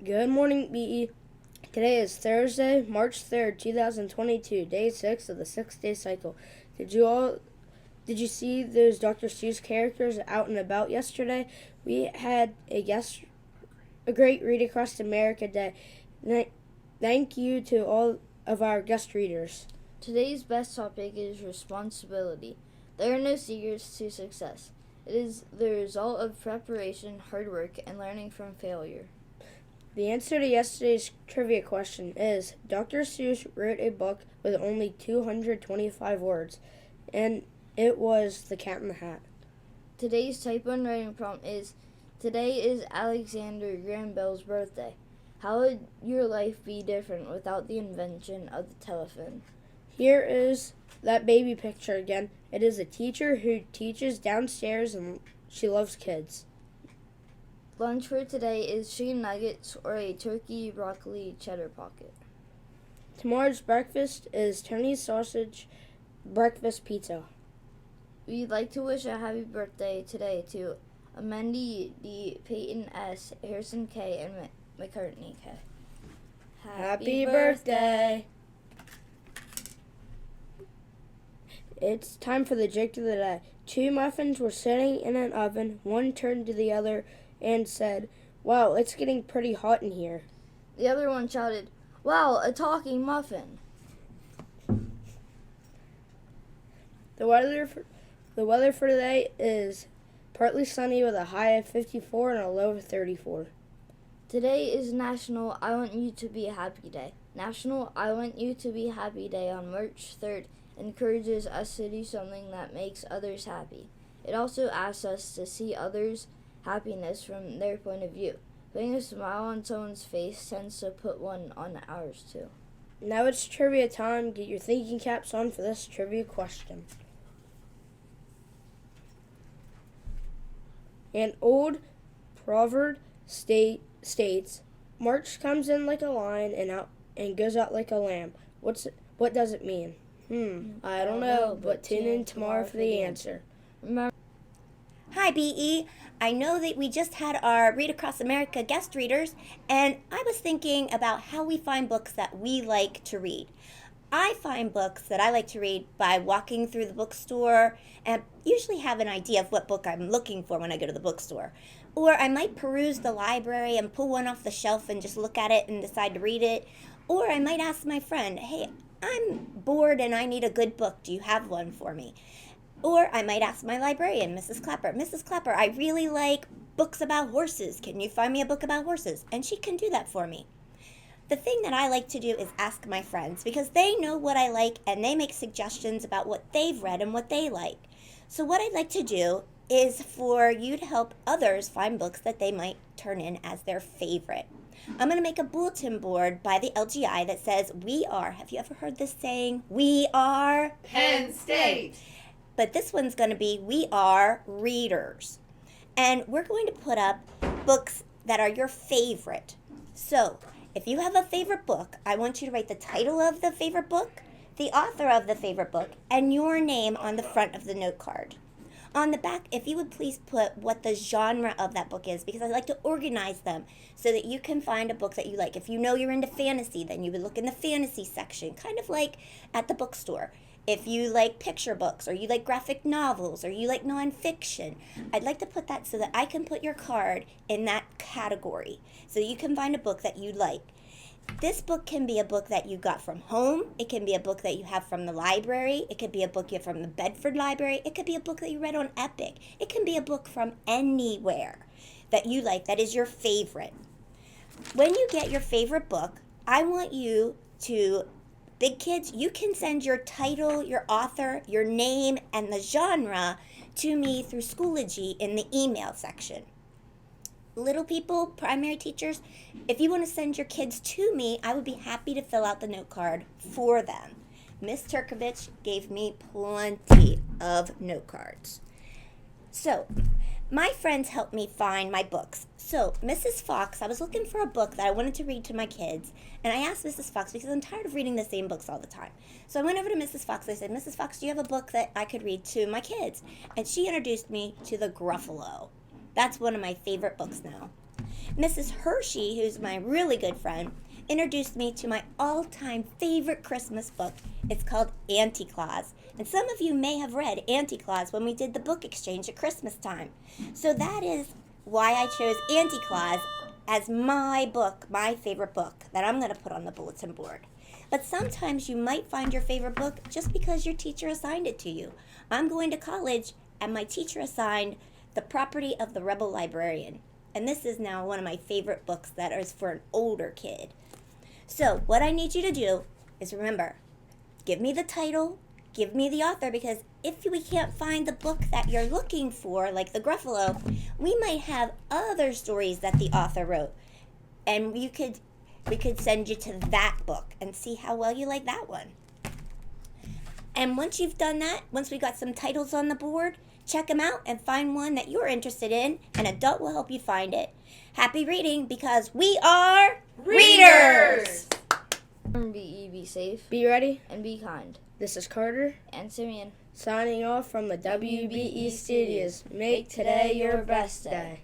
Good morning, BE. Today is Thursday, March 3rd, 2022, day 6 of the 6-day cycle. Did you see those Dr. Seuss characters out and about yesterday? We had a great Read Across America day. Thank you to all of our guest readers. Today's best topic is responsibility. There are no secrets to success. It is the result of preparation, hard work, and learning from failure. The answer to yesterday's trivia question is Dr. Seuss wrote a book with only 225 words, and it was The Cat in the Hat. Today's type 1 writing prompt is Today is Alexander Graham Bell's birthday. How would your life be different without the invention of the telephone? Here is that baby picture again. It is a teacher who teaches downstairs and she loves kids. Lunch for today is chicken nuggets or a turkey broccoli cheddar pocket. Tomorrow's breakfast is Tony's sausage breakfast pizza. We'd like to wish a happy birthday today to Amendy D, Peyton S, Harrison K, and McCartney K. Happy birthday! It's time for the joke of the day. Two muffins were sitting in an oven. One turned to the other and said, "Wow, it's getting pretty hot in here." The other one shouted, "Wow, a talking muffin." The weather for today is partly sunny with a high of 54 and a low of 34. Today is National I Want You to Be Happy Day. National I Want You to Be Happy Day on March 3rd encourages us to do something that makes others happy. It also asks us to see others' happiness from their point of view. Putting a smile on someone's face tends to put one on ours too. Now it's trivia time. Get your thinking caps on for this trivia question. An old proverb states, "March comes in like a lion and goes out like a lamb." What does it mean? I don't know, but tune in tomorrow for the answer. Remember, Hi, BE. I know that we just had our Read Across America guest readers, and I was thinking about how we find books that we like to read. I find books that I like to read by walking through the bookstore and usually have an idea of what book I'm looking for when I go to the bookstore. Or I might peruse the library and pull one off the shelf and just look at it and decide to read it. Or I might ask my friend, "Hey, I'm bored and I need a good book. Do you have one for me?" Or I might ask my librarian, Mrs. Clapper, "Mrs. Clapper, I really like books about horses. Can you find me a book about horses?" And she can do that for me. The thing that I like to do is ask my friends because they know what I like and they make suggestions about what they've read and what they like. So what I'd like to do is for you to help others find books that they might turn in as their favorite. I'm going to make a bulletin board by the LGI that says, "We are," have you ever heard this saying? "We are Penn State." But this one's going to be, "We are readers." And we're going to put up books that are your favorite. So if you have a favorite book, I want you to write the title of the favorite book, the author of the favorite book, and your name on the front of the note card. On the back, if you would please put what the genre of that book is, because I like to organize them so that you can find a book that you like. If you know you're into fantasy, then you would look in the fantasy section, kind of like at the bookstore. If you like picture books, or you like graphic novels, or you like nonfiction, I'd like to put that so that I can put your card in that category so you can find a book that you like. This book can be a book that you got from home. It can be a book that you have from the library. It could be a book you have from the Bedford Library. It could be a book that you read on Epic. It can be a book from anywhere that you like that is your favorite. When you get your favorite book, I want you to, big kids, you can send your title, your author, your name, and the genre to me through Schoology in the email section. Little people, primary teachers, if you want to send your kids to me, I would be happy to fill out the note card for them. Miss Turkovich gave me plenty of note cards. So, my friends helped me find my books. So, Mrs. Fox, I was looking for a book that I wanted to read to my kids, and I asked Mrs. Fox because I'm tired of reading the same books all the time. So I went over to Mrs. Fox. I said, "Mrs. Fox, do you have a book that I could read to my kids?" And she introduced me to the Gruffalo. That's one of my favorite books now. Mrs. Hershey, who's my really good friend, introduced me to my all-time favorite Christmas book. It's called Auntie Claus. And some of you may have read Auntie Claus when we did the book exchange at Christmas time. So that is why I chose Auntie Claus as my book, my favorite book, that I'm going to put on the bulletin board. But sometimes you might find your favorite book just because your teacher assigned it to you. I'm going to college, and my teacher assigned The Property of the Rebel Librarian. And this is now one of my favorite books that is for an older kid. So what I need you to do is remember, give me the title, give me the author, because if we can't find the book that you're looking for, like the Gruffalo, we might have other stories that the author wrote. And we could send you to that book and see how well you like that one. And once you've done that, once we got some titles on the board, check them out and find one that you're interested in. An adult will help you find it. Happy reading, because we are readers! Be safe, Be ready. and be kind. This is Carter, And Simeon. signing off from the WBE studios. Make today your best day.